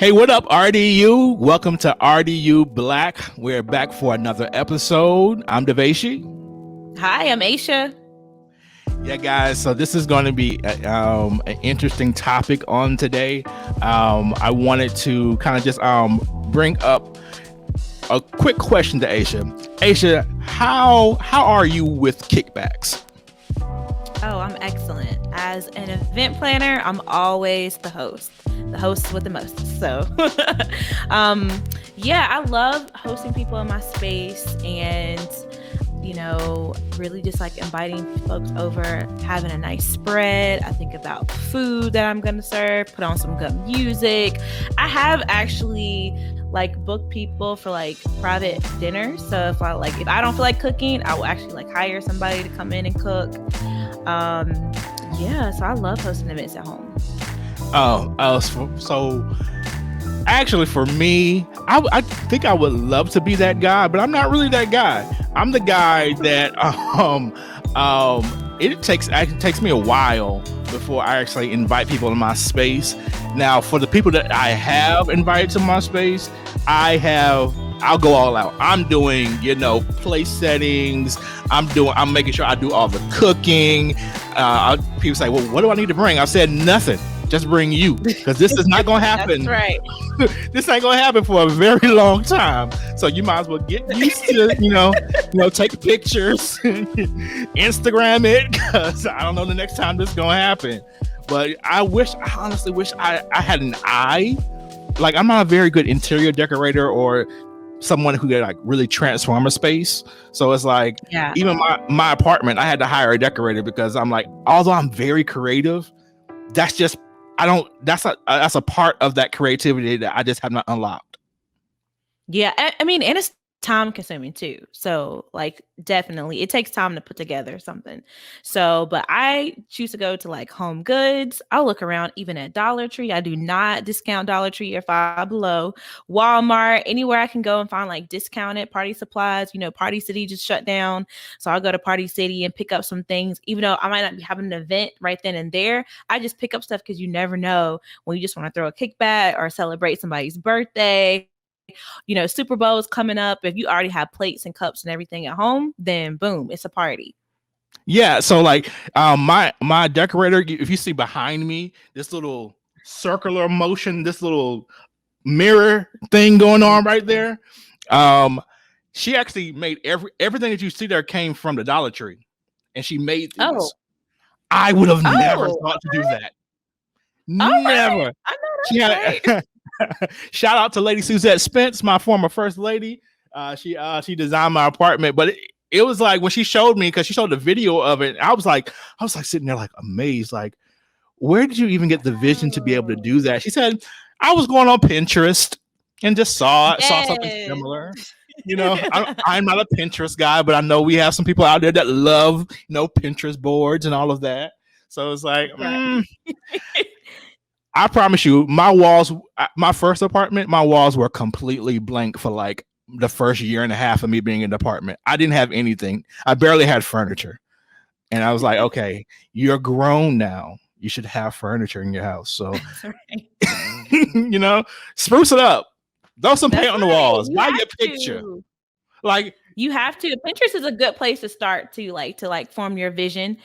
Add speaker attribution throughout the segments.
Speaker 1: Hey, what up, RDU? Welcome to RDU Black. We're back for another episode. I'm DeVashi.
Speaker 2: Hi, I'm Aisha.
Speaker 1: Yeah, guys, so this is going to be an interesting topic on today. I wanted to kind of just bring up a quick question to Aisha. Aisha, how are you with kickbacks?
Speaker 2: Oh, I'm excellent. As an event planner, I'm always the host with the most. So, yeah, I love hosting people in my space and, really just like inviting folks over, having a nice spread. I think about food that I'm going to serve, put on some good music. I have actually book people for private dinners. So if I don't feel like cooking, I will actually hire somebody to come in and cook. So I love hosting events at home.
Speaker 1: So actually for me, I think I would love to be that guy, but I'm not really that guy. I'm the guy that it takes me a while before I actually invite people in my space. Now, for the people that I have invited to my space, I'll go all out. I'm doing, place settings. I'm making sure I do all the cooking. People say, well, what do I need to bring? I said nothing. Just bring you, because this is not going to happen.
Speaker 2: That's right.
Speaker 1: This ain't going to happen for a very long time. So you might as well get used to, take pictures, Instagram it, because I don't know the next time this is going to happen. But I honestly wish I had an eye. I'm not a very good interior decorator or someone who could really transform a space. So it's even my apartment, I had to hire a decorator because I'm although I'm very creative, that's a part of that creativity that I just have not unlocked.
Speaker 2: Yeah. I mean, and it's time consuming too. So definitely it takes time to put together something. So, but I choose to go to Home Goods. I'll look around even at Dollar Tree. I do not discount Dollar Tree or Five Below. Walmart, anywhere I can go and find discounted party supplies. Party City just shut down. So I'll go to Party City and pick up some things, even though I might not be having an event right then and there. I just pick up stuff because you never know when you just want to throw a kickback or celebrate somebody's birthday. Super Bowl is coming up. If you already have plates and cups and everything at home, then boom, it's a party.
Speaker 1: Yeah. So my decorator, if you see behind me, this little circular motion, this little mirror thing going on right there. She actually made everything that you see there came from the Dollar Tree, and she made these.
Speaker 2: Oh.
Speaker 1: I would have never thought to do that. Never.
Speaker 2: Right. I know that's right.
Speaker 1: Shout out to Lady Suzette Spence, my former first lady. She designed my apartment, but it was when she showed me, because she showed the video of it, I was sitting there amazed, where did you even get the vision to be able to do that? She said, I was going on Pinterest and just saw something similar. I'm not a Pinterest guy, but I know we have some people out there that love, Pinterest boards and all of that. So it's I promise you, my first apartment, my walls were completely blank for the first year and a half of me being in the apartment. I didn't have anything. I barely had furniture. And I was okay, you're grown now. You should have furniture in your house. So, spruce it up. Throw some paint on the walls. Buy your picture.
Speaker 2: You have to. Pinterest is a good place to start to form your vision.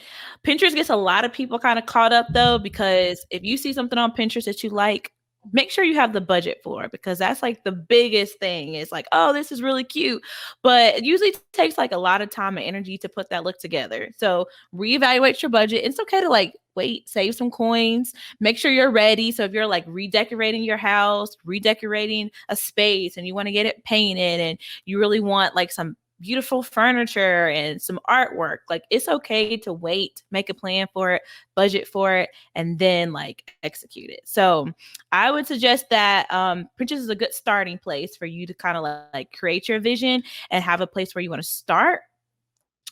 Speaker 2: Pinterest gets a lot of people kind of caught up though, because if you see something on Pinterest that you like, make sure you have the budget for it, because that's the biggest thing. It's oh, this is really cute, but it usually takes a lot of time and energy to put that look together. So reevaluate your budget. It's okay to wait, save some coins, make sure you're ready. So if you're redecorating your house, redecorating a space, and you want to get it painted, and you really want some beautiful furniture and some artwork, it's okay to wait, make a plan for it, budget for it, and then execute it. So I would suggest that Pinterest is a good starting place for you to kind of create your vision and have a place where you want to start.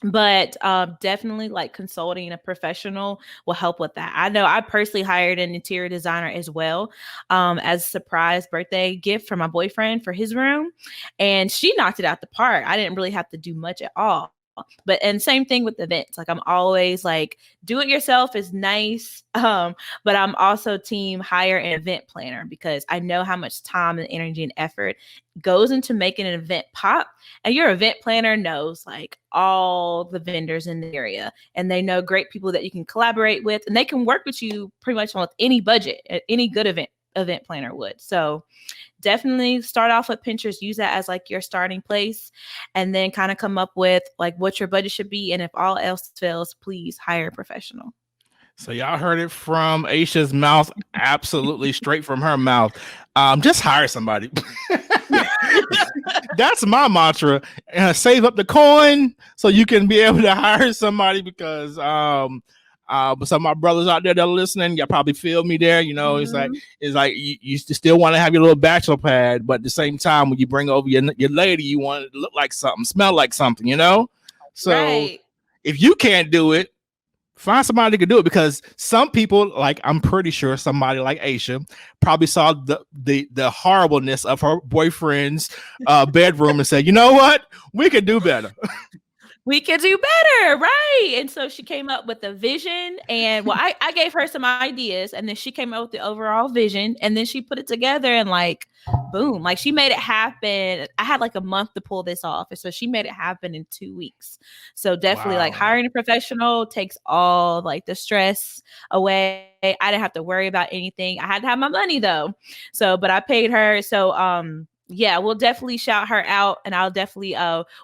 Speaker 2: But definitely consulting a professional will help with that. I know I personally hired an interior designer as well, as a surprise birthday gift for my boyfriend for his room. And she knocked it out the park. I didn't really have to do much at all. And same thing with events. Like I'm always like, do it yourself is nice. But I'm also team hire an event planner because I know how much time and energy and effort goes into making an event pop. And your event planner knows like all the vendors in the area, and they know great people that you can collaborate with, and they can work with you pretty much on any budget, any good event planner would. So definitely start off with Pinterest, use that as like your starting place, and then kind of come up with like what your budget should be. And if all else fails, please hire a professional.
Speaker 1: So y'all heard it from Aisha's mouth, absolutely straight from her mouth. Just hire somebody. That's my mantra. Save up the coin so you can be able to hire somebody, because some of my brothers out there that are listening, y'all probably feel me there. You know, it's like you still want to have your little bachelor pad, but at the same time, when you bring over your lady, you want it to look like something, smell like something, you know? So if you can't do it, find somebody that can do it, because some people, like I'm pretty sure somebody like Aisha probably saw the horribleness of her boyfriend's bedroom and said, you know what, we could do better.
Speaker 2: We could do better, right? And so she came up with a vision, and well, I gave her some ideas, and then she came up with the overall vision, and then she put it together, and like, boom, like she made it happen. I had like a month to pull this off, and so she made it happen in 2 weeks. So definitely, like hiring a professional takes all like the stress away. I didn't have to worry about anything. I had to have my money though, but I paid her. So yeah, we'll definitely shout her out, and I'll definitely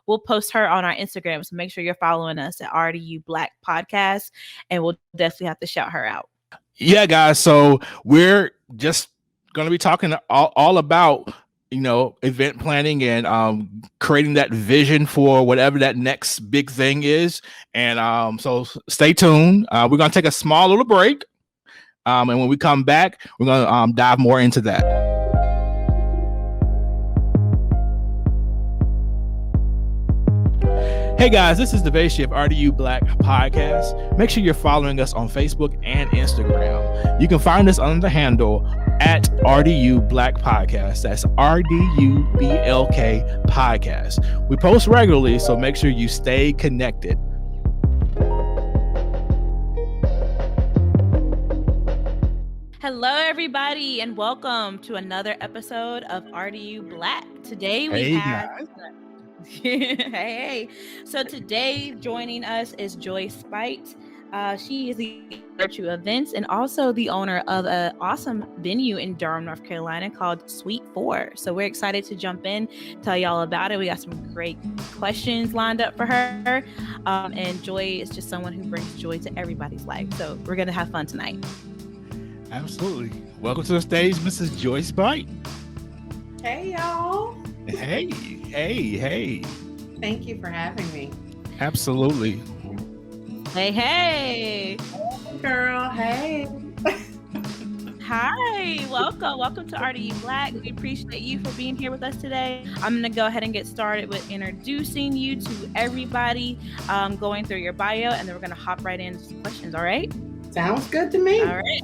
Speaker 2: we'll post her on our Instagram. So make sure you're following us at RDU Black Podcast, and we'll definitely have to shout her out.
Speaker 1: Yeah, guys. So we're just going to be talking all about, you know, event planning and creating that vision for whatever that next big thing is. And so stay tuned. We're going to take a small little break. And when we come back, we're going to dive more into that. Hey guys, this is DeVashi of RDU Black Podcast. Make sure you're following us on Facebook and Instagram. You can find us under the handle at RDU Black Podcast. That's RDUBLK Podcast. We post regularly, so make sure you stay connected.
Speaker 2: Hello, everybody, and welcome to another episode of RDU Black. Today we have... Hey. So today joining us is Joye Speight. She is the Virtue Events and also the owner of an awesome venue in Durham, North Carolina called Suite 4. So we're excited to jump in, tell y'all about it. We got some great questions lined up for her. And Joye is just someone who brings joy to everybody's life. So we're going to have fun tonight.
Speaker 1: Absolutely. Welcome to the stage, Mrs. Joye Speight.
Speaker 3: Hey, y'all.
Speaker 1: Hey.
Speaker 3: Thank you for having me.
Speaker 1: Absolutely.
Speaker 2: Hey.
Speaker 3: Hey, girl. Hey.
Speaker 2: Hi. Welcome to RDU Black. We appreciate you for being here with us today. I'm going to go ahead and get started with introducing you to everybody, going through your bio, and then we're going to hop right into some questions. All right?
Speaker 3: Sounds good to me.
Speaker 2: All right.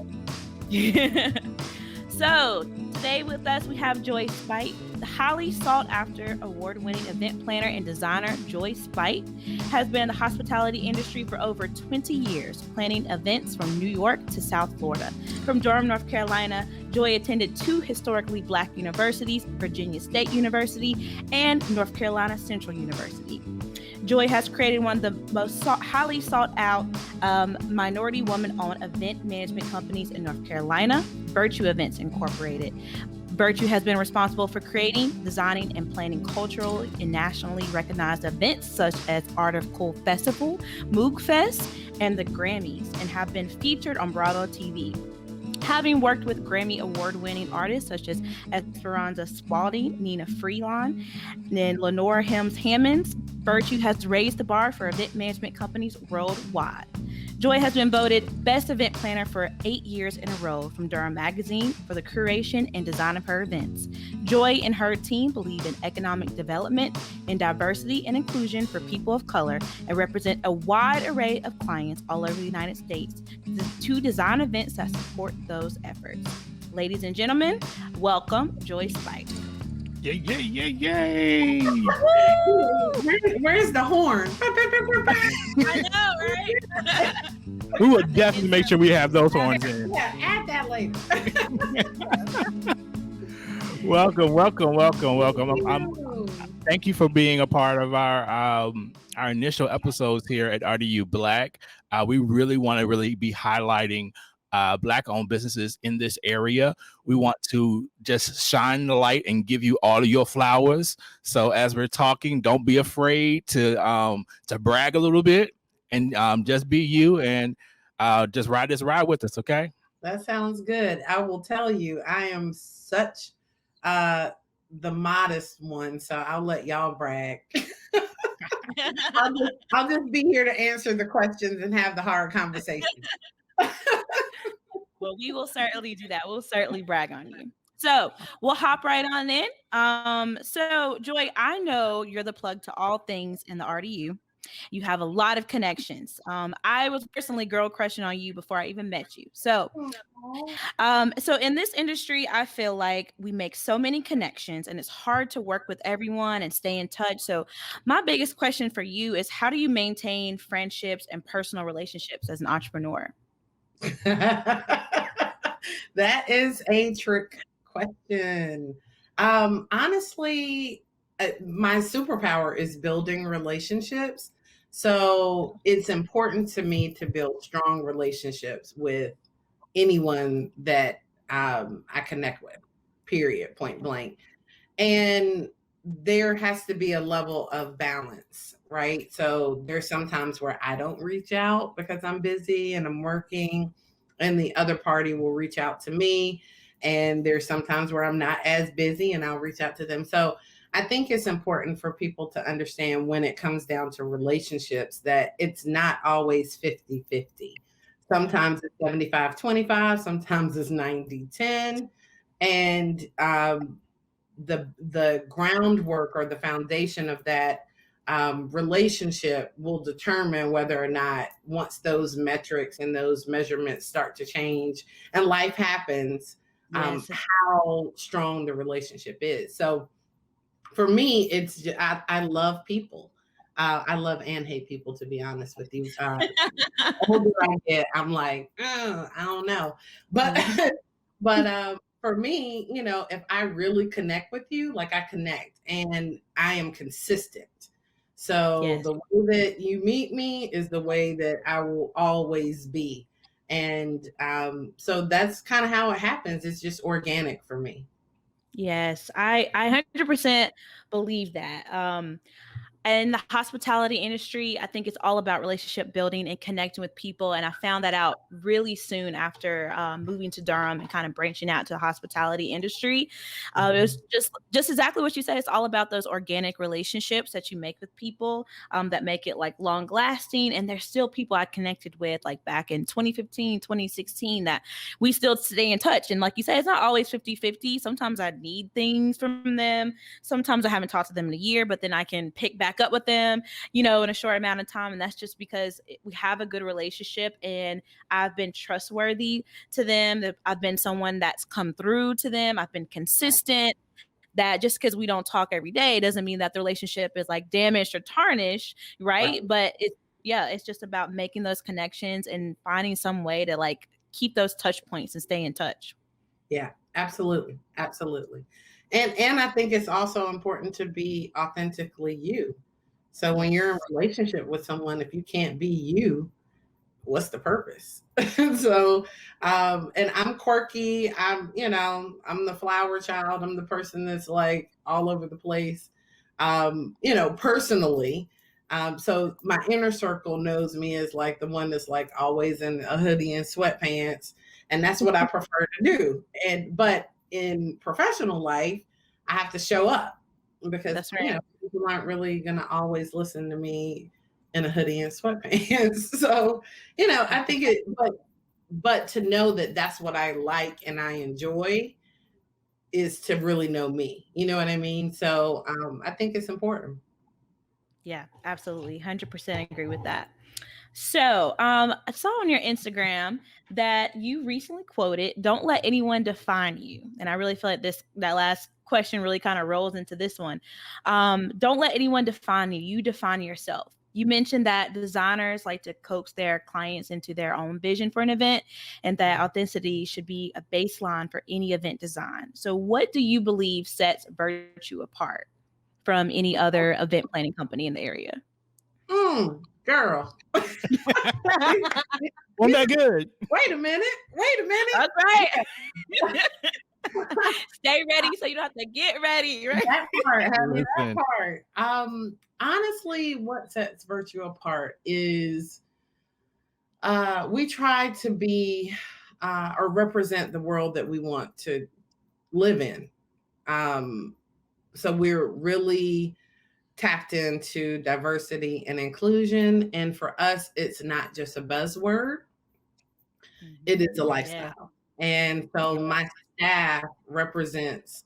Speaker 2: So today with us, we have Joye Speight. The highly sought after award-winning event planner and designer Joye Speight has been in the hospitality industry for over 20 years, planning events from New York to South Florida. From Durham, North Carolina, Joye attended 2 historically Black universities, Virginia State University and North Carolina Central University. Joye has created one of the most highly sought out minority woman-owned event management companies in North Carolina, Virtue Events Incorporated. Virtue has been responsible for creating, designing, and planning cultural and nationally recognized events such as Art of Cool Festival, Moog Fest, and the Grammys, and have been featured on Bravo TV. Having worked with Grammy award-winning artists such as Esperanza Spalding, Nina Freelon, and Lenora Hammonds, Virtue has raised the bar for event management companies worldwide. Joye has been voted Best Event Planner for 8 years in a row from Durham Magazine for the curation and design of her events. Joye and her team believe in economic development and diversity and inclusion for people of color and represent a wide array of clients all over the United States to design events that support those efforts. Ladies and gentlemen, welcome Joye Speight.
Speaker 1: Yay.
Speaker 3: Where's the horn?
Speaker 2: I know, right?
Speaker 1: We will definitely make sure we have those horns in.
Speaker 3: Yeah, add that later.
Speaker 1: Welcome. Thank you for being a part of our initial episodes here at RDU Black. We really want to be highlighting Black-owned businesses in this area. We want to just shine the light and give you all of your flowers. So as we're talking, don't be afraid to brag a little bit and just be you and just ride this ride with us. Okay.
Speaker 3: That sounds good. I will tell you, I am such the modest one, so I'll let y'all brag. I'll just be here to answer the questions and have the hard conversation.
Speaker 2: Well, we will certainly do that. We'll certainly brag on you. So we'll hop right on in. So Joy, I know you're the plug to all things in the RDU. You have a lot of connections. I was personally girl crushing on you before I even met you. So in this industry, I feel like we make so many connections and it's hard to work with everyone and stay in touch. So my biggest question for you is, how do you maintain friendships and personal relationships as an entrepreneur?
Speaker 3: That is a trick question. Honestly, my superpower is building relationships. So it's important to me to build strong relationships with anyone that I connect with, period, point blank. And there has to be a level of balance, right? So there's sometimes where I don't reach out because I'm busy and I'm working, and the other party will reach out to me. And there's sometimes where I'm not as busy and I'll reach out to them. So I think it's important for people to understand when it comes down to relationships that it's not always 50-50. Sometimes it's 75-25, sometimes it's 90-10. And the groundwork or the foundation of that relationship will determine whether or not, once those metrics and those measurements start to change and life happens,
Speaker 2: Yes.
Speaker 3: how strong the relationship is. So for me, it's just, I love people. I love and hate people, to be honest with you. Older I get, I'm like, I don't know. But for me, if I really connect with you, like I connect and I am consistent. So
Speaker 2: Yes.
Speaker 3: the way that you meet me is the way that I will always be. And so that's kind of how it happens. It's just organic for me.
Speaker 2: Yes, I 100% believe that. In the hospitality industry, I think it's all about relationship building and connecting with people. And I found that out really soon after moving to Durham and kind of branching out to the hospitality industry. It was just exactly what you said. It's all about those organic relationships that you make with people that make it like long lasting. And there's still people I connected with like back in 2015, 2016 that we still stay in touch. And like you said, it's not always 50-50. Sometimes I need things from them. Sometimes I haven't talked to them in a year, but then I can pick back up with them, in a short amount of time. And that's just because we have a good relationship and I've been trustworthy to them. I've been someone that's come through to them. I've been consistent. That just because we don't talk every day doesn't mean that the relationship is like damaged or tarnished, right? But it's just about making those connections and finding some way to like keep those touch points and stay in touch.
Speaker 3: Yeah, absolutely. And I think it's also important to be authentically you. So when you're in a relationship with someone, if you can't be you, what's the purpose? So, and I'm quirky. I'm the flower child. I'm the person that's like all over the place, personally. So my inner circle knows me as like the one that's like always in a hoodie and sweatpants. And that's what I prefer to do. But in professional life, I have to show up because
Speaker 2: that's right.
Speaker 3: People aren't really going to always listen to me in a hoodie and sweatpants. So, I think but to know that that's what I like and I enjoy is to really know me. You know what I mean? So I think it's important.
Speaker 2: Yeah, absolutely. 100% agree with that. So I saw on your Instagram that you recently quoted, "Don't let anyone define you." And I really feel like that last question really kind of rolls into this one. Don't let anyone define you. You define yourself. You mentioned that designers like to coax their clients into their own vision for an event, and that authenticity should be a baseline for any event design. So what do you believe sets Virtue apart from any other event planning company in the area?
Speaker 3: Girl.
Speaker 1: Wasn't that good?
Speaker 3: Wait a minute.
Speaker 2: That's right. Stay ready so you don't have to get ready. Right?
Speaker 3: That part, honey, that part. Honestly, what sets Virtue apart is we try to be or represent the world that we want to live in. So we're really tapped into diversity and inclusion. And for us, it's not just a buzzword. It is a lifestyle. Yeah. And so my staff represents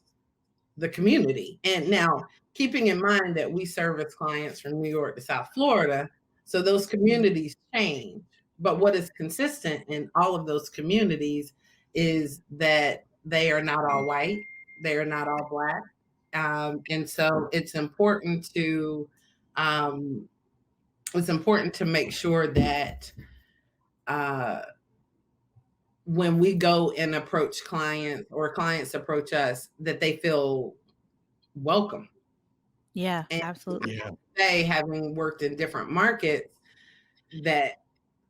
Speaker 3: the community. And now keeping in mind that we service clients from New York to South Florida, so those communities change. But what is consistent in all of those communities is that they are not all white, they are not all Black. And so it's important to make sure that when we go and approach clients or clients approach us, that they feel welcome.
Speaker 2: Yeah, and absolutely.
Speaker 1: Yeah.
Speaker 3: They, having worked in different markets, that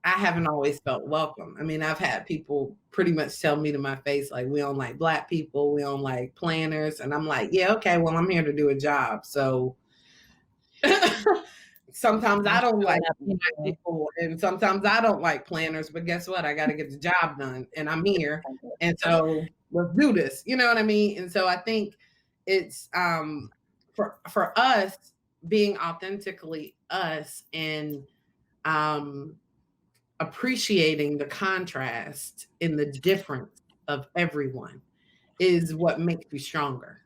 Speaker 3: I haven't always felt welcome. I mean, I've had people pretty much tell me to my face, like, we don't like Black people, we don't like planners. And I'm like, yeah, okay, well, I'm here to do a job. So sometimes I don't like Black people and sometimes I don't like planners, but guess what? I got to get the job done and I'm here. And so let's do this. You know what I mean? And so I think it's for us being authentically us and appreciating the contrast in the difference of everyone is what makes you stronger.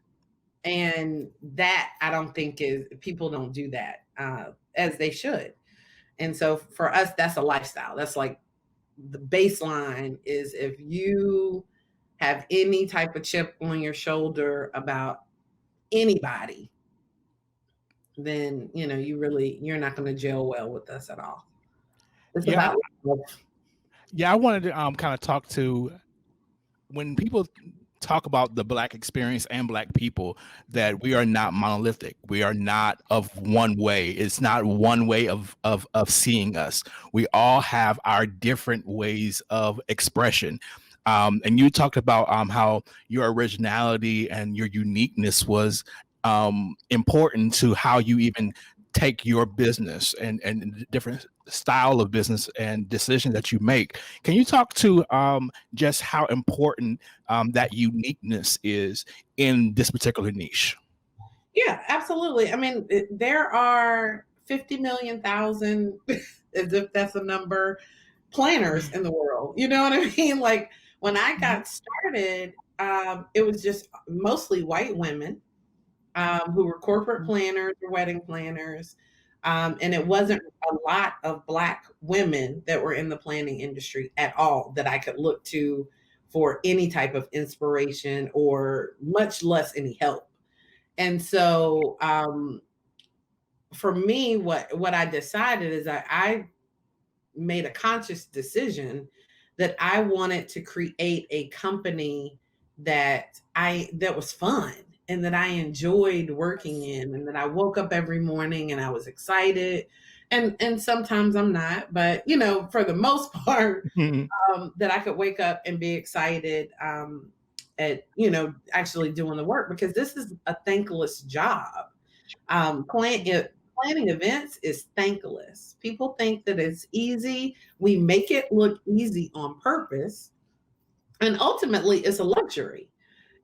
Speaker 3: And that I don't think people don't do that as they should. And so for us, that's a lifestyle. That's like the baseline is if you have any type of chip on your shoulder about anybody, then, you're not going to gel well with us at all. It's about love.
Speaker 1: Yeah, I wanted to kind of talk to when people talk about the Black experience and Black people, that we are not monolithic. We are not of one way. It's not one way of seeing us. We all have our different ways of expression. And you talked about how your originality and your uniqueness was important to how you even take your business and different style of business and decisions that you make. Can you talk to just how important that uniqueness is in this particular niche?
Speaker 3: Yeah, absolutely. I mean, there are 50 million thousand, as if that's a number, planners in the world. You know what I mean? Like when I got started, it was just mostly white women who were corporate planners or wedding planners. And it wasn't a lot of Black women that were in the planning industry at all that I could look to for any type of inspiration or much less any help. And so for me, what I decided is that I made a conscious decision that I wanted to create a company that was fun and that I enjoyed working in, and that I woke up every morning and I was excited. And sometimes I'm not, but for the most part, that I could wake up and be excited at actually doing the work, because this is a thankless job. Planning events is thankless. People think that it's easy. We make it look easy on purpose, and ultimately it's a luxury.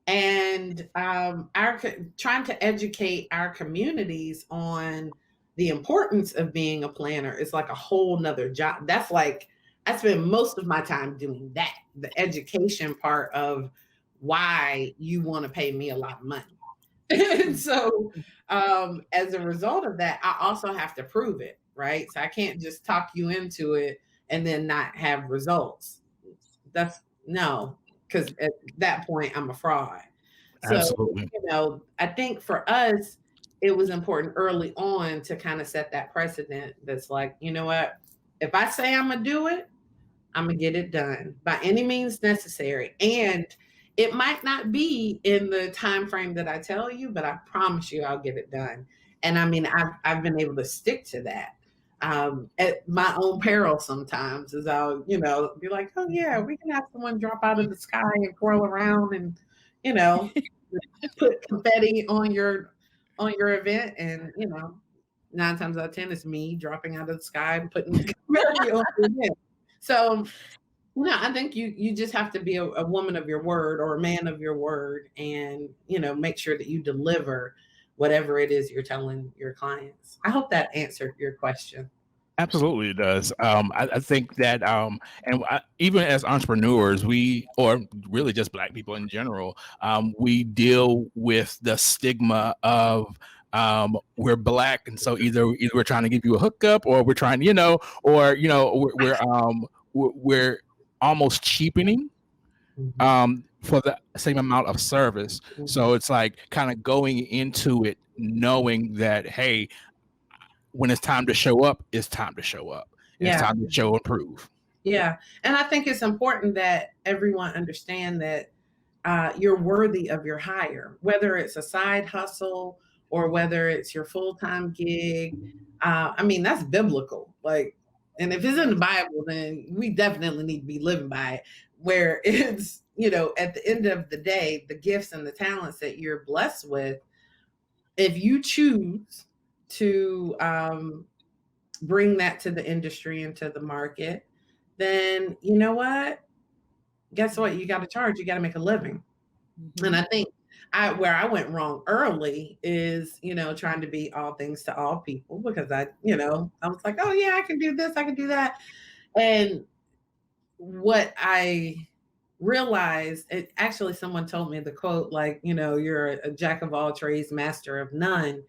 Speaker 3: And trying to educate our communities on the importance of being a planner is like a whole nother job. That's like, I spend most of my time doing that, the education part of why you want to pay me a lot of money. And so as a result of that, I also have to prove it, right? So I can't just talk you into it and then not have results. Because at that point I'm a fraud. So,
Speaker 1: Absolutely.
Speaker 3: I think for us, it was important early on to kind of set that precedent that's like, you know what? If I say I'm going to do it, I'm going to get it done by any means necessary. And it might not be in the time frame that I tell you, but I promise you I'll get it done. And I mean, I've been able to stick to that. At my own peril sometimes, as I'll, be like, oh yeah, we can have someone drop out of the sky and twirl around and, you know, put confetti on your event, and 9 times out of 10 it's me dropping out of the sky and putting confetti on the event. So I think you just have to be a woman of your word or a man of your word, and make sure that you deliver whatever it is you're telling your clients. I hope that answered your question.
Speaker 1: Absolutely, it does. I think that, even as entrepreneurs, or really just Black people in general, we deal with the stigma of we're Black, and so either we're trying to give you a hookup, or we're trying, we're almost cheapening for the same amount of service. So it's like kind of going into it knowing that, hey, when it's time to show up, it's time to show up. It's time to show and prove.
Speaker 3: Yeah. And I think it's important that everyone understand that you're worthy of your hire, whether it's a side hustle or whether it's your full-time gig. I mean, that's biblical. Like, and if it's in the Bible, then we definitely need to be living by it, where it's, at the end of the day, the gifts and the talents that you're blessed with, if you choose to bring that to the industry and to the market, then you know what? Guess what? You got to charge. You got to make a living. Mm-hmm. And I think where I went wrong early is, trying to be all things to all people, because I was like, oh yeah, I can do this, I can do that. And what I realized, actually someone told me the quote, like, you're a jack of all trades, master of none.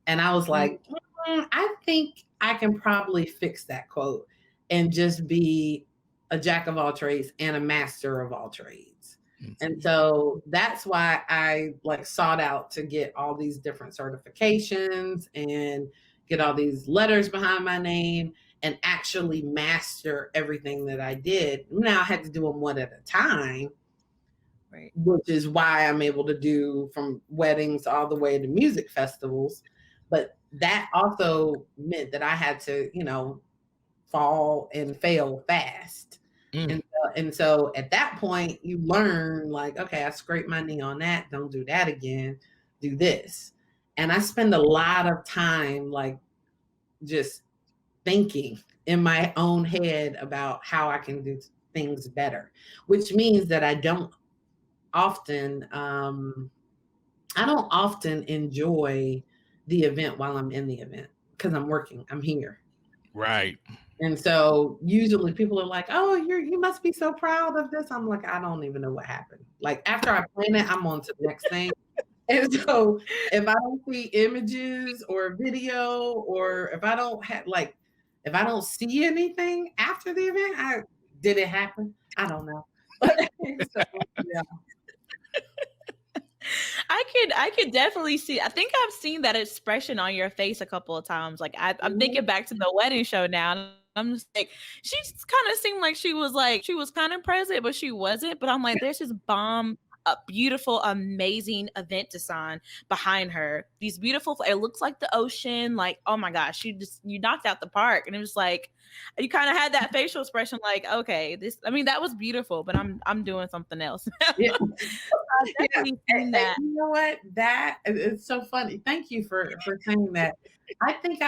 Speaker 3: And I was like, I think I can probably fix that quote and just be a jack of all trades and a master of all trades. Mm-hmm. And so that's why I sought out to get all these different certifications and get all these letters behind my name and actually master everything that I did. Now I had to do them one at a time, right? Which is why I'm able to do from weddings all the way to music festivals. But that also meant that I had to, fall and fail fast. And so at that point, you learn, like, okay, I scraped my knee on that. Don't do that again. Do this. And I spend a lot of time, just thinking in my own head about how I can do things better, which means that I don't often enjoy the event while I'm in the event, because I'm working, I'm here.
Speaker 1: Right.
Speaker 3: And so usually people are like, oh, you must be so proud of this. I'm like, I don't even know what happened. Like, after I plan it, I'm on to the next thing. And so if I don't see images or video, or if I don't see anything after the event, did it happen? I don't know. So, yeah.
Speaker 2: I could definitely see. I think I've seen that expression on your face a couple of times. Like, I'm thinking back to the wedding show now. And I'm just like, she kind of seemed like she was kind of present, but she wasn't. But I'm like, there's this bomb, a beautiful, amazing event design behind her. These beautiful, it looks like the ocean. Like, oh my gosh, you knocked out the park. And it was like, you kind of had that facial expression, like, okay, that was beautiful, but I'm doing something else.
Speaker 3: Yeah. And you know what? That it's so funny. Thank you for saying that. I think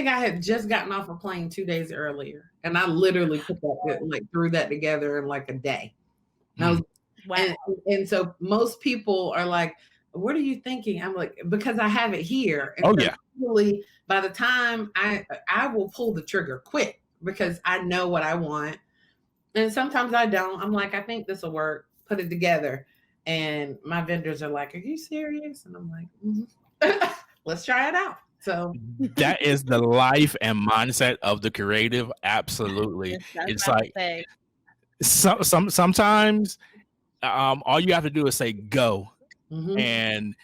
Speaker 3: I had just gotten off a plane 2 days earlier, and I literally put that, threw that together in a day. And
Speaker 2: wow.
Speaker 3: And so most people are like, what are you thinking? I'm like, because I have it here. And
Speaker 1: oh
Speaker 3: so
Speaker 1: yeah.
Speaker 3: Usually by the time I will pull the trigger quick, because I know what I want. And sometimes I don't. I'm like, I think this will work. Put it together. And my vendors are like, are you serious? And I'm like, mm-hmm. Let's try it out. So
Speaker 1: that is the life and mindset of the creative. Absolutely. It's like sometimes all you have to do is say go.
Speaker 3: Mhm.
Speaker 1: And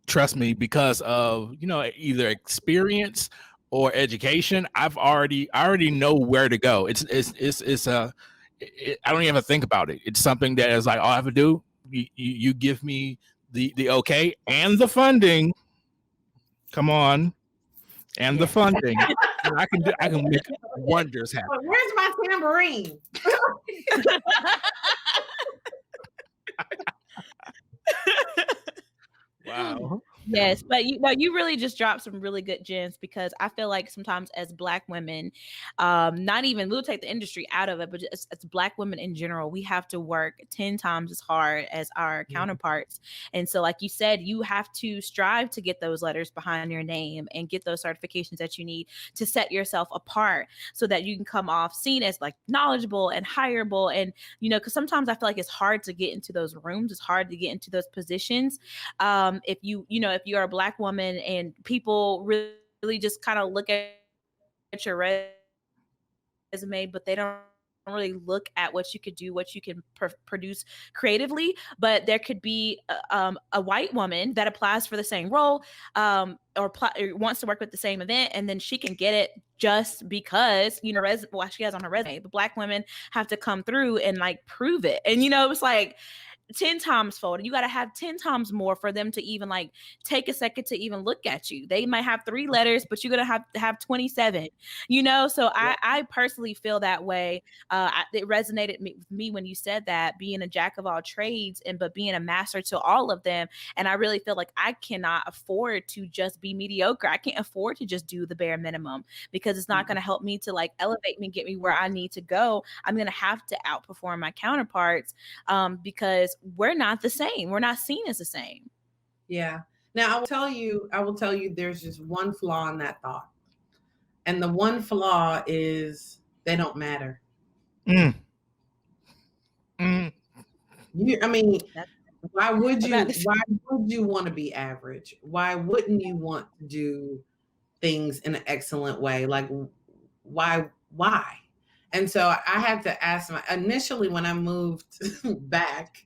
Speaker 1: trust me, because of, either experience or education, I already know where to go. I don't even have to think about it. It's something that is like, all I have to do, you give me the okay and the funding. Come on. And the funding. I can make wonders happen.
Speaker 3: Where's my tambourine?
Speaker 1: Wow.
Speaker 2: Yes, but you really just dropped some really good gems, because I feel like sometimes as Black women, not even, we'll take the industry out of it, but as Black women in general, we have to work 10 times as hard as our counterparts. And so, like you said, you have to strive to get those letters behind your name and get those certifications that you need to set yourself apart, so that you can come off seen as like knowledgeable and hireable. And, because sometimes I feel like it's hard to get into those rooms. It's hard to get into those positions. If if you're a Black woman and people really just kind of look at your resume, but they don't really look at what you could do, what you can produce creatively. But there could be a white woman that applies for the same role, or wants to work with the same event, and then she can get it just because she has on her resume. But Black women have to come through and like prove it, and it's like 10 times fold. You got to have 10 times more for them to even like take a second to even look at you. They might have 3 letters, but you're going to have 27, So I personally feel that way. It resonated with me when you said that, being a jack of all trades, but being a master to all of them. And I really feel like I cannot afford to just be mediocre. I can't afford to just do the bare minimum, because it's not going to help me to like elevate me, get me where I need to go. I'm going to have to outperform my counterparts, because we're not the same. We're not seen as the same.
Speaker 3: Yeah. Now I will tell you there's just one flaw in that thought. And the one flaw is they don't matter.
Speaker 1: Mm.
Speaker 3: Why would you want to be average? Why wouldn't you want to do things in an excellent way? Like why? And so I had to ask initially when I moved back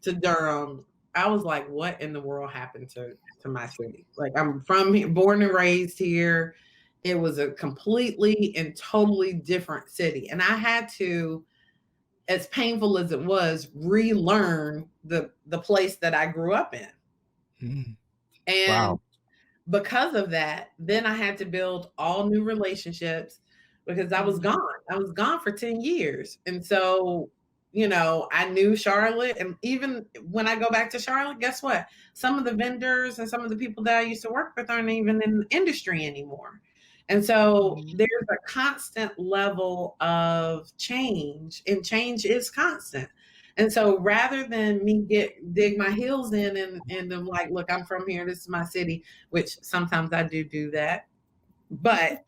Speaker 3: to Durham, I was like, what in the world happened to my city? Like, I'm from here, born and raised here. It was a completely and totally different city. And I had to, as painful as it was, relearn the place that I grew up in.
Speaker 1: Mm.
Speaker 3: And because of that, then I had to build all new relationships, because I was gone. I was gone for 10 years. And so, I knew Charlotte. And even when I go back to Charlotte, guess what? Some of the vendors and some of the people that I used to work with aren't even in the industry anymore. And so there's a constant level of change, and change is constant. And so rather than me dig my heels in and I'm like, look, I'm from here, this is my city, which sometimes I do that. But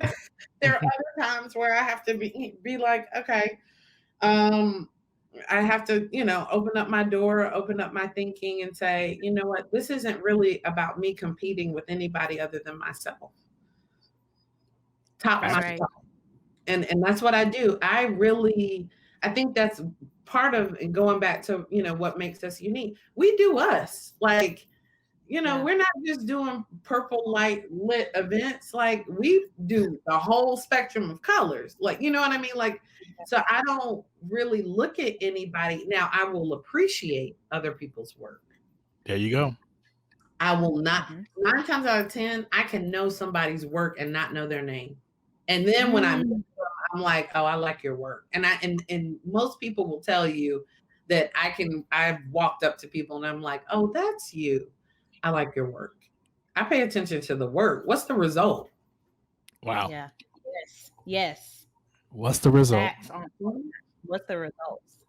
Speaker 3: there are other times where I have to be like, okay, I have to, open up my door, open up my thinking and say, you know what, this isn't really about me competing with anybody other than myself. Myself. And that's what I do. I think that's part of going back to, what makes us unique. We do us. Like, we're not just doing purple light lit events. Like, we do the whole spectrum of colors. Like, you know what I mean? Like, so I don't really look at anybody. Now, I will appreciate other people's work.
Speaker 1: There you go.
Speaker 3: I will not. 9 times out of 10, I can know somebody's work and not know their name. And then when I'm like, oh, I like your work. And and most people will tell you that I've walked up to people and I'm like, oh, that's you. I like your work. I pay attention to the work. What's the result?
Speaker 1: Wow.
Speaker 2: Yeah. Yes.
Speaker 1: What's the result?
Speaker 2: What's the results?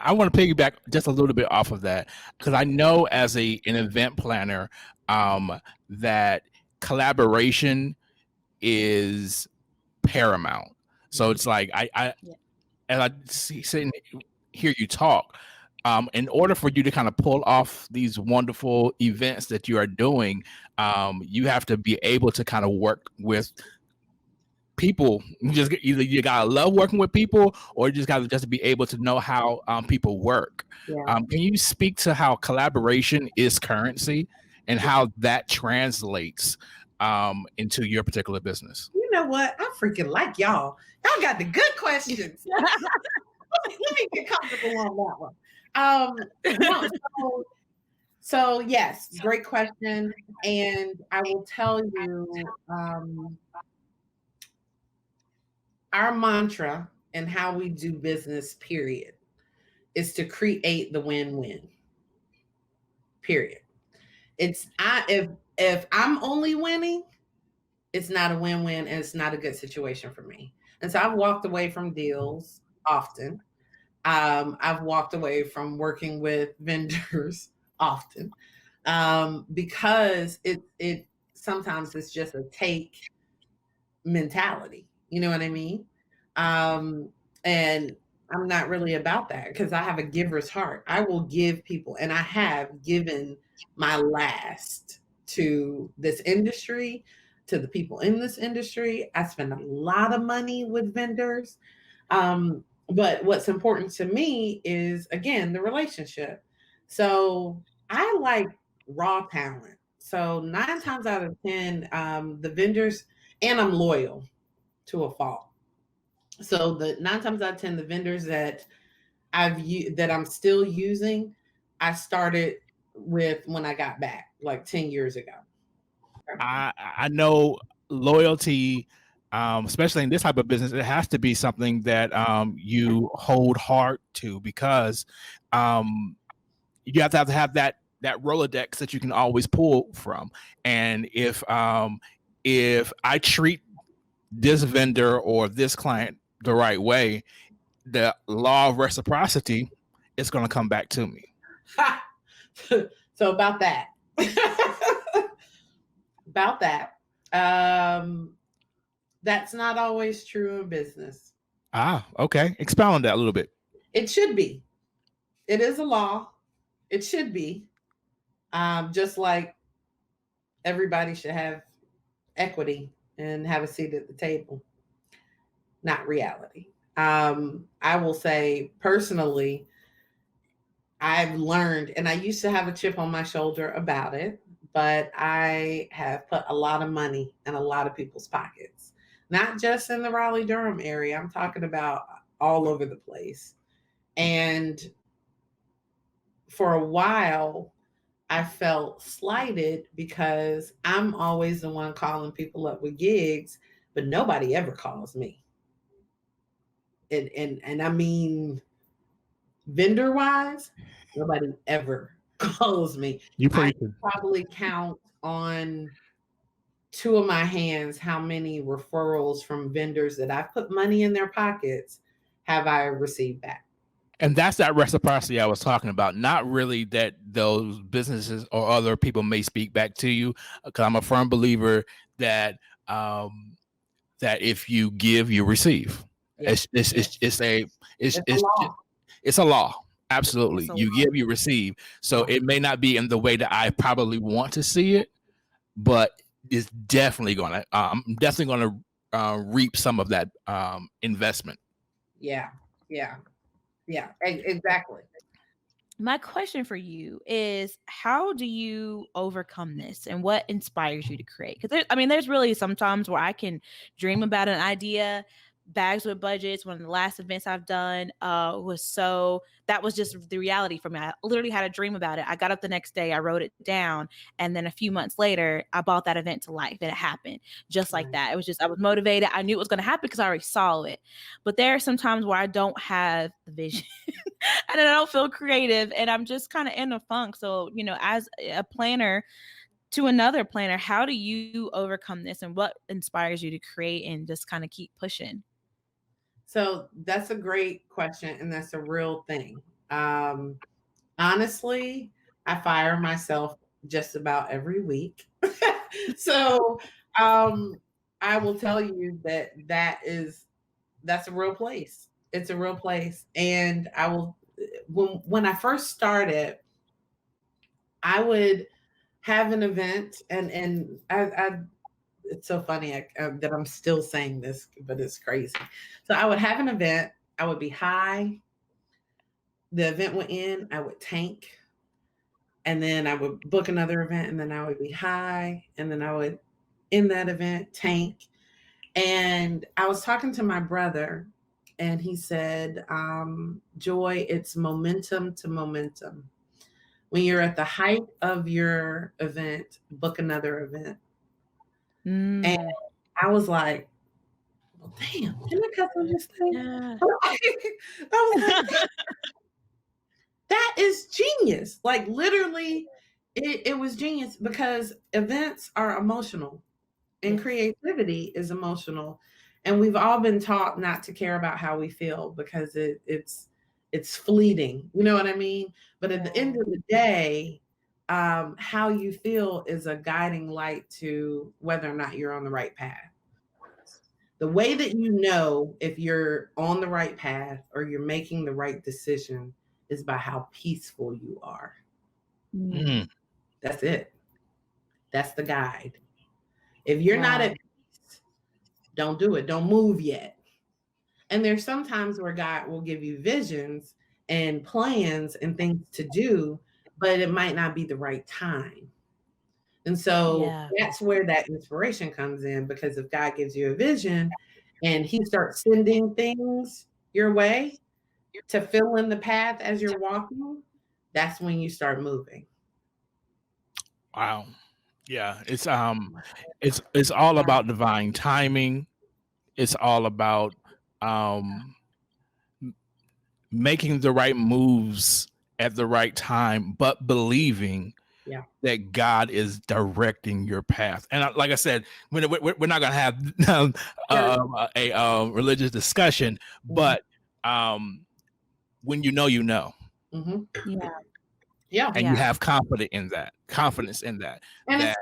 Speaker 1: I want to piggyback just a little bit off of that, because I know as an event planner, that collaboration is paramount. So it's like as I sit and hear you talk, in order for you to kind of pull off these wonderful events that you are doing, you have to be able to kind of work with people. Either you gotta love working with people, or you just gotta just be able to know how people work.
Speaker 3: Yeah.
Speaker 1: Can you speak to how collaboration is currency and how that translates into your particular business?
Speaker 3: You know what? I freaking like y'all. Y'all got the good questions. Let me get comfortable on that one. No, so yes, great question. And I will tell you, our mantra and how we do business, period, is to create the win-win. Period. If I'm only winning, it's not a win-win and it's not a good situation for me. And so I've walked away from deals often. I've walked away from working with vendors often, because it sometimes it's just a take mentality. You know what I mean? And I'm not really about that because I have a giver's heart. I will give people, and I have given my last to this industry, to the people in this industry. I spend a lot of money with vendors. But what's important to me is, again, the relationship. So I like raw talent. So 9 times out of 10, the vendors, and I'm loyal to a fault. So the 9 times out of 10, the vendors that that I'm still using, I started with when I got back, like 10 years ago.
Speaker 1: I know loyalty, especially in this type of business, it has to be something that you hold hard to, because you have to have that Rolodex that you can always pull from. And if I treat this vendor or this client the right way, the law of reciprocity is going to come back to me.
Speaker 3: So about that. About that. That's not always true in business.
Speaker 1: Okay. Expound on that a little bit.
Speaker 3: It should be. It is a law. It should be. Just like everybody should have equity and have a seat at the table. Not reality. I will say personally, I've learned, and I used to have a chip on my shoulder about it, but I have put a lot of money in a lot of people's pockets, not just in the Raleigh Durham area. I'm talking about all over the place. And for a while, I felt slighted because I'm always the one calling people up with gigs, but nobody ever calls me. And I mean, vendor wise, nobody ever calls me. I probably count on 2 of my hands how many referrals from vendors that I've put money in their pockets have I received back.
Speaker 1: And that's that reciprocity I was talking about. Not really that those businesses or other people may speak back to you, because I'm a firm believer that that if you give, you receive. Yeah. It's a law. Absolutely. You give, you receive. So it may not be in the way that I probably want to see it, but it's definitely gonna I'm definitely gonna reap some of that investment.
Speaker 3: Yeah, exactly.
Speaker 2: My question for you is, how do you overcome this, and what inspires you to create? Because there's really some times where I can dream about an idea. Bags with Budgets, one of the last events I've done, that was just the reality for me. I literally had a dream about it. I got up the next day, I wrote it down, and then a few months later, I brought that event to life, and it happened just like that. It was just, I was motivated. I knew it was going to happen because I already saw it. But there are some times where I don't have the vision and I don't feel creative, and I'm just kind of in a funk. So, as a planner to another planner, how do you overcome this, and what inspires you to create and just kind of keep pushing?
Speaker 3: So that's a great question, and that's a real thing. Honestly, I fire myself just about every week. So I will tell you that's a real place. It's a real place. And when I first started, I would have an event, and it's so funny that I'm still saying this, but it's crazy. So I would have an event. I would be high. The event would end. I would tank. And then I would book another event, and then I would be high. And then I would end that event, tank. And I was talking to my brother, and he said, Joy, it's momentum to momentum. When you're at the height of your event, book another event. And I was like, well, damn, can I cut on this thing? Yeah. I was like, that is genius. Like literally, it was genius because events are emotional and creativity is emotional. And we've all been taught not to care about how we feel because it's fleeting. You know what I mean? But at the end of the day, how you feel is a guiding light to whether or not you're on the right path. The way that you know if you're on the right path or you're making the right decision is by how peaceful you are. Mm. That's it. That's the guide. If you're not at peace, don't do it. Don't move yet. And there's sometimes where God will give you visions and plans and things to do, but it might not be the right time. And so that's where that inspiration comes in, because if God gives you a vision and he starts sending things your way to fill in the path as you're walking, that's when you start moving.
Speaker 1: Wow. Yeah, it's all about divine timing. It's all about making the right moves at the right time, but believing that God is directing your path. And like I said, we're not going to have a religious discussion, but when you know, you know.
Speaker 3: Mm-hmm.
Speaker 1: And you have confidence in that. And that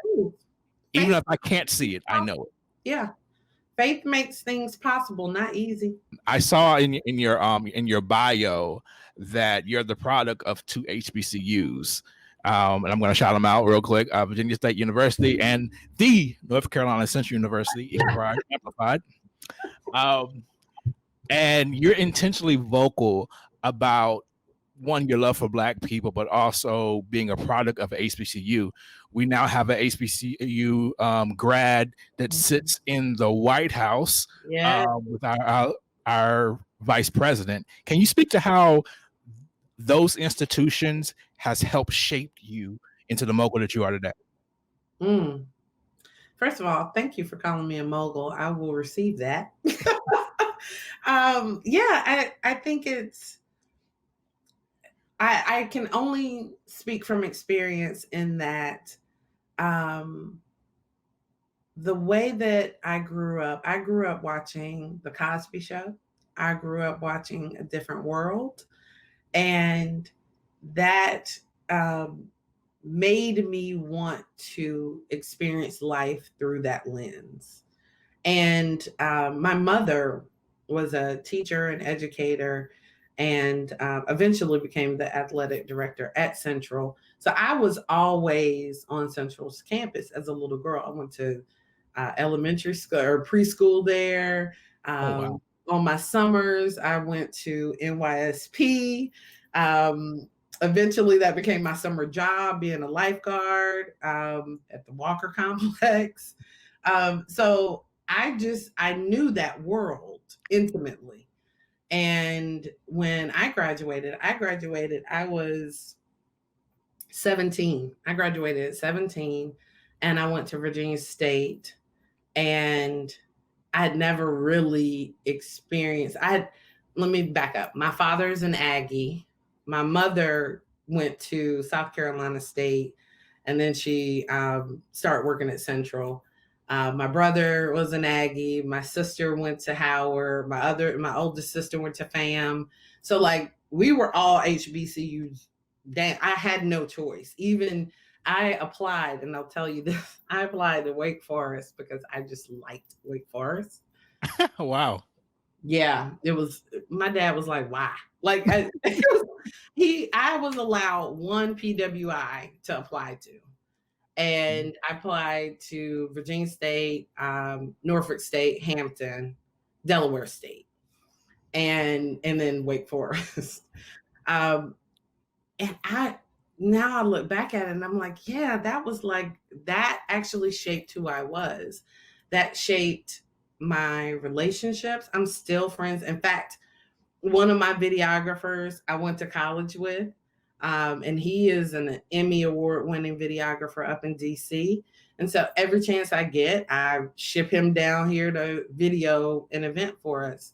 Speaker 1: even if I can't see it, I know it.
Speaker 3: Yeah. Faith makes things possible, not easy.
Speaker 1: I saw in your bio that you're the product of 2 HBCUs. And I'm going to shout them out real quick. Virginia State University and the North Carolina Central University, amplified. And you're intentionally vocal about, one, your love for Black people, but also being a product of HBCU. We now have an HBCU grad that sits in the White House with our vice president. Can you speak to how those institutions has helped shape you into the mogul that you are today?
Speaker 3: First of all, thank you for calling me a mogul. I will receive that. I think it's, I can only speak from experience in that the way that I grew up watching The Cosby Show. I grew up watching A Different World. And that made me want to experience life through that lens. And my mother was a teacher and educator, and eventually became the athletic director at Central. So I was always on Central's campus as a little girl. I went to elementary school or preschool there. On my summers, I went to NYSP. Eventually that became my summer job, being a lifeguard at the Walker Complex. So I knew that world intimately. And when I graduated, I was 17. I graduated at 17 and I went to Virginia State, and I had never really experienced, let me back up. My father's an Aggie. My mother went to South Carolina State, and then she started working at Central. My brother was an Aggie. My sister went to Howard. My oldest sister went to FAM. So like we were all HBCUs. I had no choice. Even I applied, and I'll tell you this, I applied to Wake Forest because I just liked Wake Forest.
Speaker 1: Wow.
Speaker 3: Yeah, it was, my dad was like, why? Like I was allowed one PWI to apply to. And I applied to Virginia State, Norfolk State, Hampton, Delaware State, and then Wake Forest. And now I look back at it and I'm like, yeah, that actually shaped who I was. That shaped my relationships. I'm still friends. In fact, one of my videographers I went to college with, and he is an Emmy award-winning videographer up in DC. And so every chance I get, I ship him down here to video an event for us.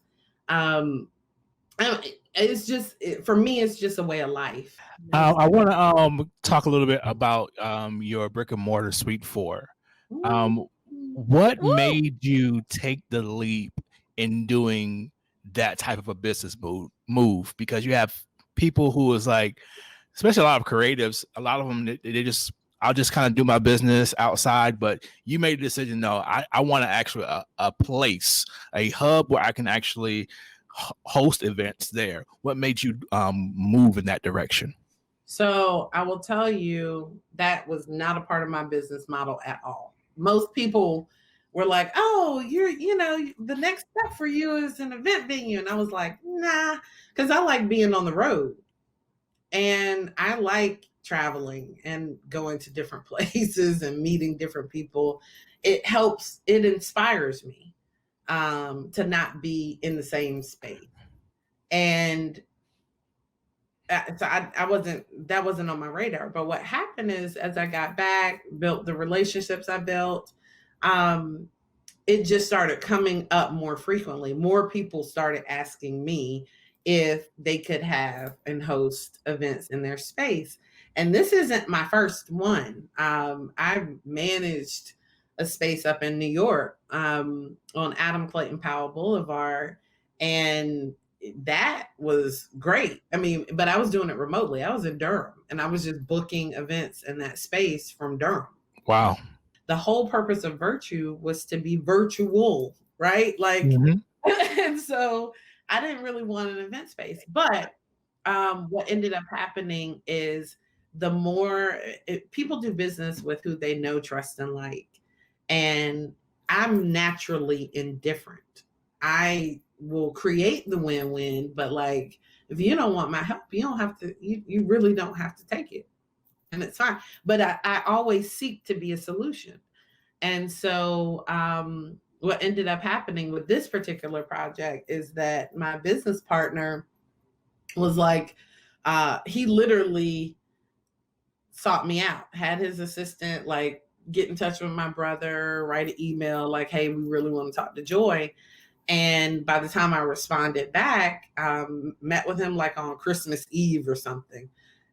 Speaker 3: It's just, for me, it's just a way of life.
Speaker 1: I want to talk a little bit about your brick and mortar Suite 4. What made you take the leap in doing that type of a business move? Because you have people who is like, especially a lot of creatives, a lot of them, they just, I'll just kind of do my business outside. But you made a decision, no, I want to actually a place, a hub where I can actually host events there. What made you move in that direction?
Speaker 3: So I will tell you that was not a part of my business model at all. Most people were like, oh, the next step for you is an event venue. And I was like, nah, because I like being on the road and I like traveling and going to different places and meeting different people. It inspires me to not be in the same space. And so that wasn't on my radar. But what happened is, as I got back, built the relationships I built, it just started coming up more frequently. More people started asking me if they could have and host events in their space. And this isn't my first one. I've managed a space up in New York on Adam Clayton Powell Boulevard, and that was great. I mean, but I was doing it remotely. I was in Durham and I was just booking events in that space from Durham.
Speaker 1: Wow.
Speaker 3: The whole purpose of Virtue was to be virtual, right? Like, and so I didn't really want an event space. But what ended up happening is the more people do business with who they know, trust, and like, and I'm naturally indifferent. I will create the win-win, but like, if you don't want my help, you don't have to, you really don't have to take it. And it's fine. But I always seek to be a solution. And so what ended up happening with this particular project is that my business partner was like, he literally sought me out, had his assistant like get in touch with my brother, write an email like, hey, we really want to talk to Joy. And by the time I responded back, met with him like on Christmas Eve or something.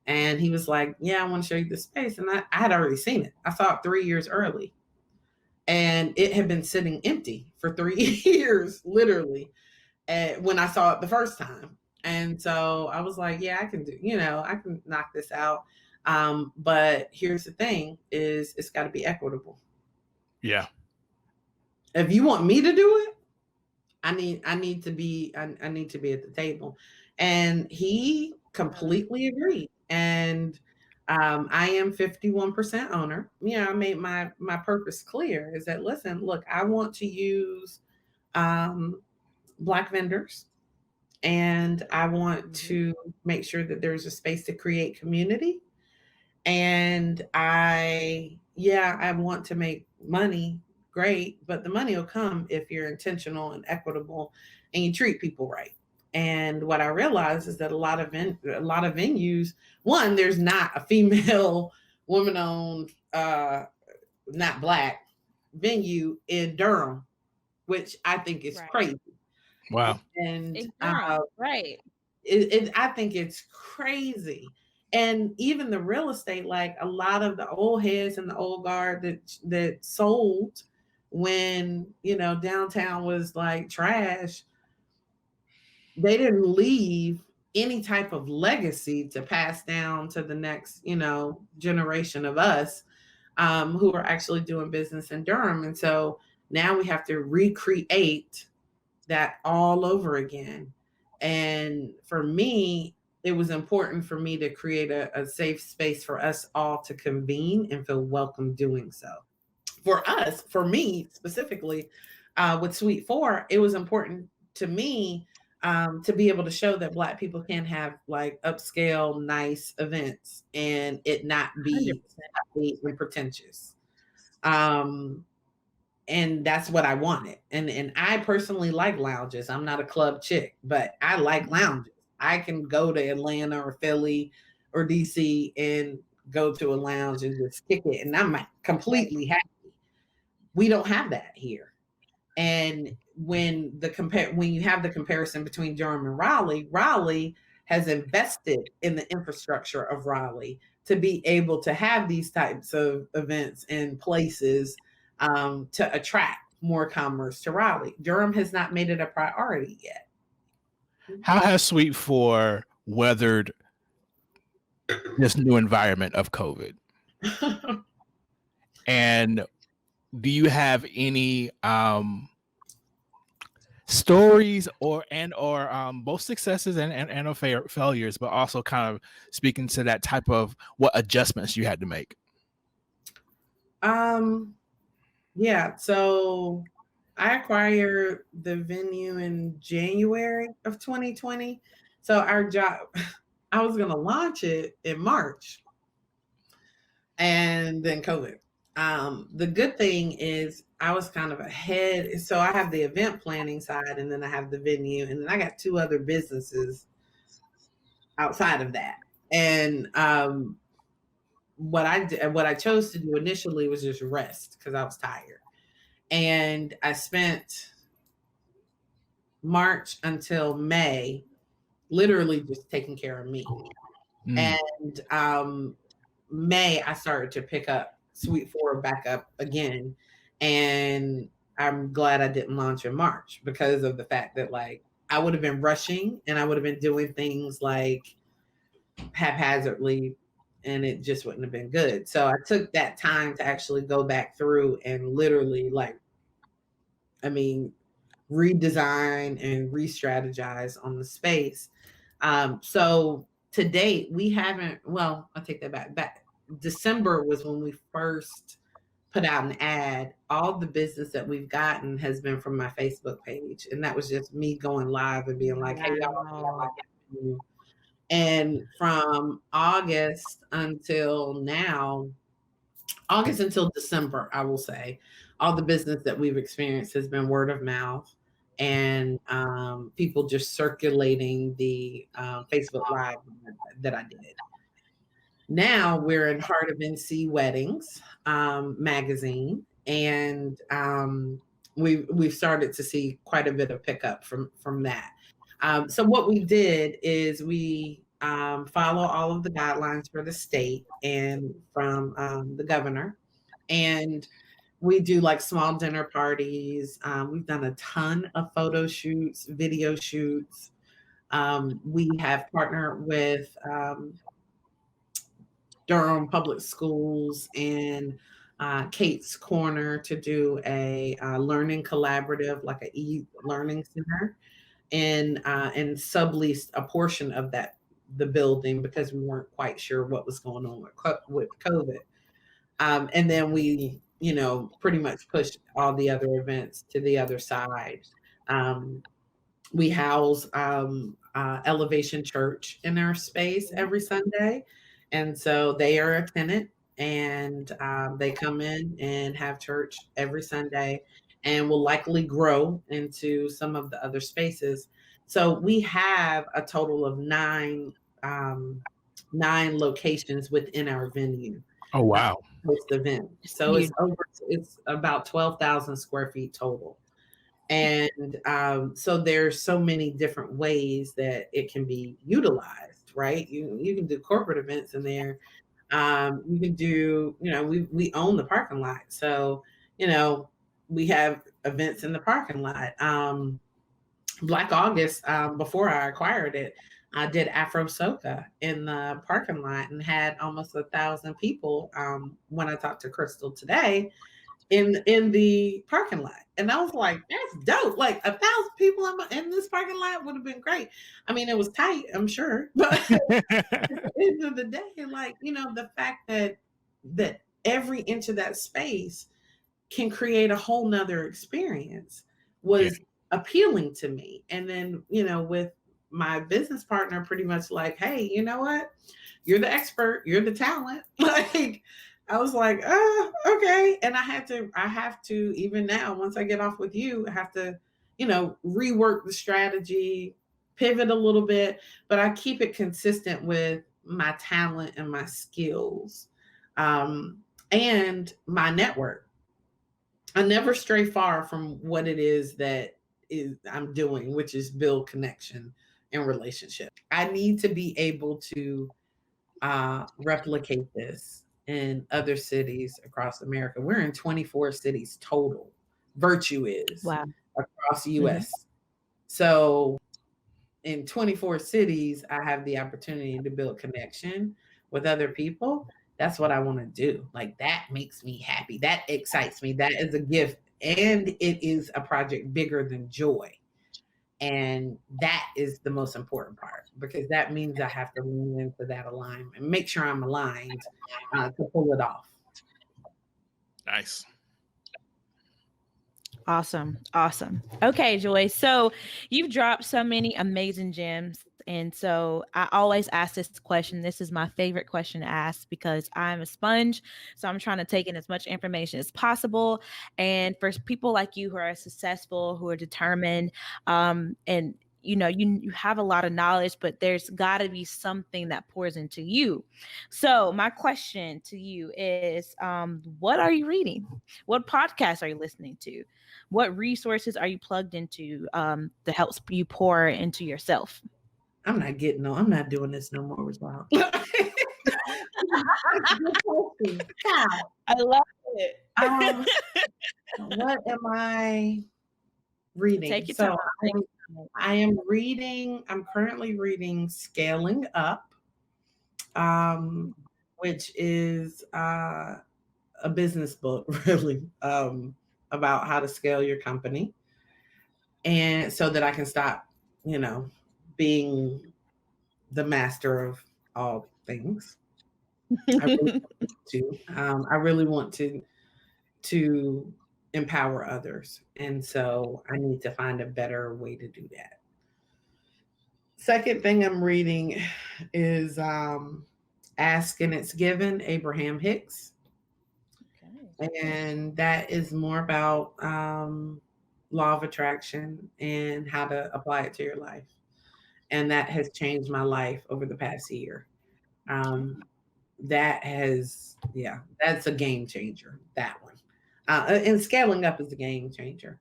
Speaker 3: And he was like, yeah, I want to show you the space. And I had already seen it. I saw it 3 years early. And it had been sitting empty for 3 years, literally, when I saw it the first time. And so I was like, yeah, I can knock this out. But here's the thing is it's got to be equitable.
Speaker 1: Yeah.
Speaker 3: If you want me to do it, I need to be at the table. And he completely agreed. And I am 51% owner. I made my purpose clear is that, listen, look, I want to use Black vendors, and I want to make sure that there's a space to create community. And I want to make money. Great, but the money will come if you're intentional and equitable and you treat people right. And what I realized is that a lot of venues, one, there's not a female woman-owned, not Black venue in Durham, which I think is crazy.
Speaker 1: Wow.
Speaker 3: And
Speaker 2: right.
Speaker 3: I think it's crazy. And even the real estate, like a lot of the old heads and the old guard that sold when, downtown was like trash, they didn't leave any type of legacy to pass down to the next, generation of us who are actually doing business in Durham. And so now we have to recreate that all over again. And for me, it was important for me to create a safe space for us all to convene and feel welcome doing so. For us, for me specifically, with Suite 4, it was important to me to be able to show that Black people can have like upscale, nice events and it not be
Speaker 2: 100%.
Speaker 3: and pretentious. Um, and that's what I wanted. And I personally like lounges. I'm not a club chick, but I like lounges. I can go to Atlanta or Philly or DC and go to a lounge and just kick it, and I'm completely happy. We don't have that here. And when you have the comparison between Durham and Raleigh, Raleigh has invested in the infrastructure of Raleigh to be able to have these types of events and places to attract more commerce to Raleigh. Durham has not made it a priority yet.
Speaker 1: How has Suite 4 weathered this new environment of COVID? And do you have any stories or both successes and failures, but also kind of speaking to that type of what adjustments you had to make?
Speaker 3: Yeah, so I acquired the venue in January of 2020. So our job, I was going to launch it in March, and then COVID. The good thing is I was kind of ahead. So I have the event planning side, and then I have the venue, and then I got 2 other businesses outside of that. And what I chose to do initially was just rest because I was tired. And I spent March until May literally just taking care of me. And May, I started to pick up Suite 4 back up again. And I'm glad I didn't launch in March because of the fact that like I would have been rushing and I would have been doing things like haphazardly, and it just wouldn't have been good. So I took that time to actually go back through and literally redesign and re-strategize on the space. So to date, we haven't, well, I'll take that back. December was when we first put out an ad. All the business that we've gotten has been from my Facebook page. And that was just me going live and being like, hey, y'all. And from August until December, I will say, all the business that we've experienced has been word of mouth and people just circulating the Facebook Live that I did. Now we're in Heart of NC Weddings magazine, and we've started to see quite a bit of pickup from that. So what we did is we follow all of the guidelines for the state and from the governor. And we do like small dinner parties. We've done a ton of photo shoots, video shoots. We have partnered with Durham Public Schools and Kate's Corner to do a learning collaborative, like a e-learning center, and subleased a portion of the building because we weren't quite sure what was going on with COVID. And then we, pretty much pushed all the other events to the other side. We house Elevation Church in our space every Sunday. And so they are a tenant, and they come in and have church every Sunday, and will likely grow into some of the other spaces. So we have a total of 9 locations within our venue.
Speaker 1: Oh, wow.
Speaker 3: This event. So it's about 12,000 square feet total. And so there's so many different ways that it can be utilized, right? You can do corporate events in there. You can do, we own the parking lot. So, we have events in the parking lot. Black August, before I acquired it, I did Afro Soca in the parking lot and had almost 1,000 people. When I talked to Crystal today, in the parking lot. And I was like, that's dope. Like 1,000 people in this parking lot would have been great. I mean, it was tight, I'm sure. But at the end of the day, like, the fact that every inch of that space can create a whole nother experience was appealing to me. And then, with my business partner pretty much like, hey, you know what? You're the expert, you're the talent. Like, I was like, oh, okay. And I have to, even now, once I get off with you, I have to, rework the strategy, pivot a little bit, but I keep it consistent with my talent and my skills, and my network. I never stray far from what it is that I'm doing, which is build connection and relationship. I need to be able to replicate this in other cities across America. We're in 24 cities total. Virtue is across the US. Mm-hmm. So in 24 cities, I have the opportunity to build connection with other people. That's what I want to do. Like, that makes me happy. That excites me. That is a gift. And it is a project bigger than Joy. And that is the most important part, because that means I have to lean into that alignment and make sure I'm aligned to pull it off.
Speaker 1: Nice.
Speaker 2: Awesome. Okay, Joy. So you've dropped so many amazing gems. And so I always ask this question. This is my favorite question to ask because I'm a sponge. So I'm trying to take in as much information as possible. And for people like you who are successful, who are determined, and you have a lot of knowledge, but there's got to be something that pours into you. So my question to you is, what are you reading? What podcasts are you listening to? What resources are you plugged into that helps you pour into yourself?
Speaker 3: I'm not doing this no more with Rob.
Speaker 2: I love it.
Speaker 3: What am I reading?
Speaker 2: Take your time.
Speaker 3: I'm currently reading Scaling Up, which is a business book, really, about how to scale your company. And so that I can stop, being the master of all things. I really want to empower others. And so I need to find a better way to do that. Second thing I'm reading is Ask and It's Given, Abraham Hicks. Okay. And that is more about law of attraction and how to apply it to your life. And that has changed my life over the past year. That's a game changer, that one. And Scaling Up is a game changer.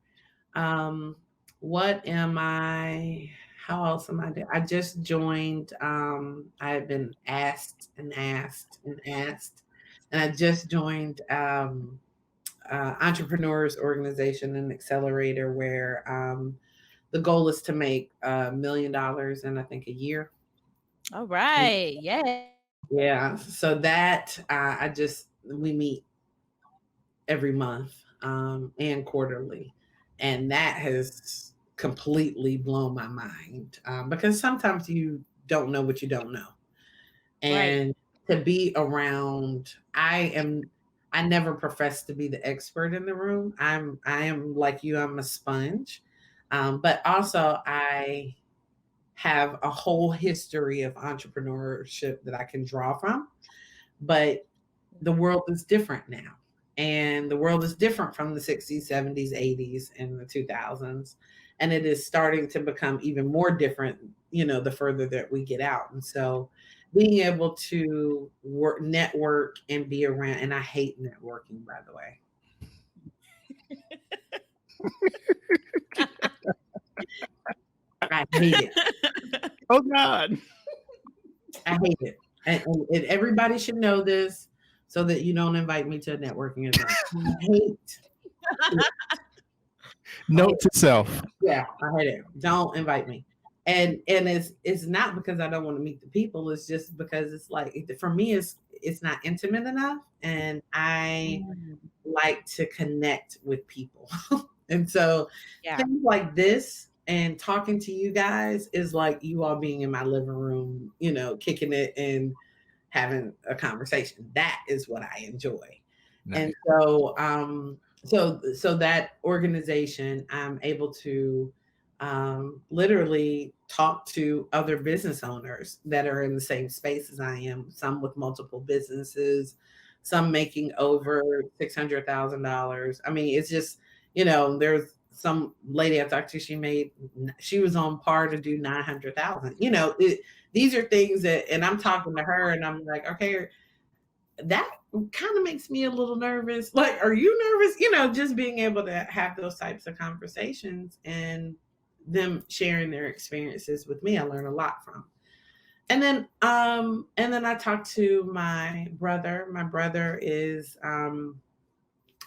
Speaker 3: How else am I doing? I just joined, I had been asked, and I just joined Entrepreneurs Organization and Accelerator, where the goal is to make $1 million in, I think, a year.
Speaker 2: All right. Yeah.
Speaker 3: Yeah. So that we meet every month and quarterly. And that has completely blown my mind because sometimes you don't know what you don't know. And to be around, I never profess to be the expert in the room. I am like you, I'm a sponge. But also I have a whole history of entrepreneurship that I can draw from. But the world is different now. And the world is different from the 60s, 70s, 80s, and the 2000s. And it is starting to become even more different, the further that we get out. And so being able to network and be around, and I hate networking, by the way. I hate it.
Speaker 1: Oh God.
Speaker 3: I hate it. And everybody should know this so that you don't invite me to a networking event. I hate it.
Speaker 1: Note to self.
Speaker 3: Yeah, I hate it. Don't invite me. And it's not because I don't want to meet the people. It's just because it's like, for me, it's not intimate enough. And I like to connect with people. And so things like this and talking to you guys is like you all being in my living room, you know, kicking it and having a conversation. That is what I enjoy. Nice. And so, so that organization, I'm able to literally talk to other business owners that are in the same space as I am, some with multiple businesses, some making over $600,000. I mean, it's just, you know, there's some lady I talked to, she was on par to do 900,000. You know, these are things that, and I'm talking to her and I'm like, okay, that kind of makes me a little nervous. Like, are you nervous? You know, just being able to have those types of conversations and them sharing their experiences with me, I learn a lot from. And then I talked to my brother. My brother is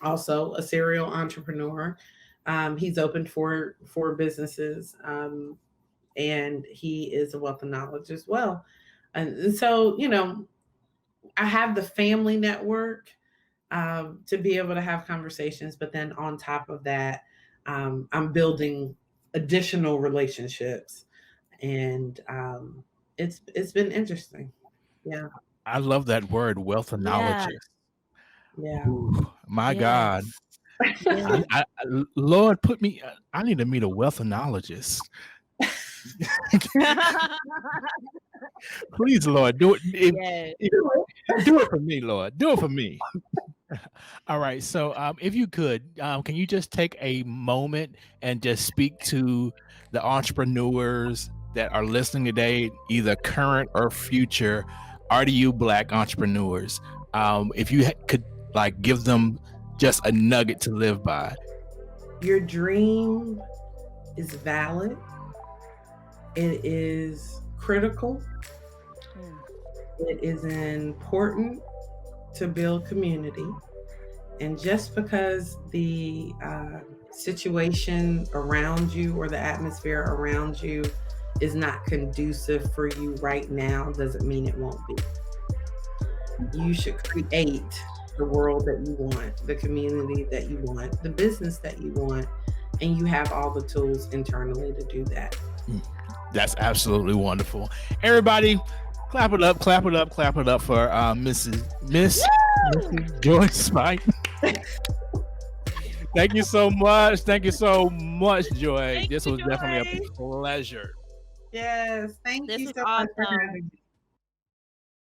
Speaker 3: also a serial entrepreneur. He's opened four businesses, and he is a wealth of knowledge as well. And so, you know, I have the family network to be able to have conversations, but then on top of that, I'm building additional relationships, and it's been interesting. Yeah,
Speaker 1: I love that word, wealthnologist.
Speaker 3: Yeah.
Speaker 1: Ooh, my God. Lord, I need to meet a wealthnologist. Please, Lord, do it. Do it for me, Lord. Do it for me. All right. So if you could, can you just take a moment and just speak to the entrepreneurs that are listening today, either current or future, RDU Black entrepreneurs? If you could like give them just a nugget to live by.
Speaker 3: Your dream is valid. It is critical. It is important to build community. And just because the situation around you or the atmosphere around you is not conducive for you right now doesn't mean it won't be. You should create the world that you want, the community that you want, the business that you want, and you have all the tools internally to do that.
Speaker 1: That's absolutely wonderful. Everybody, clap it up for Mrs. Joye Speight. Thank you so much. Thank you so much, Joy. This was definitely a pleasure.
Speaker 3: Yes, thank you so much for having me.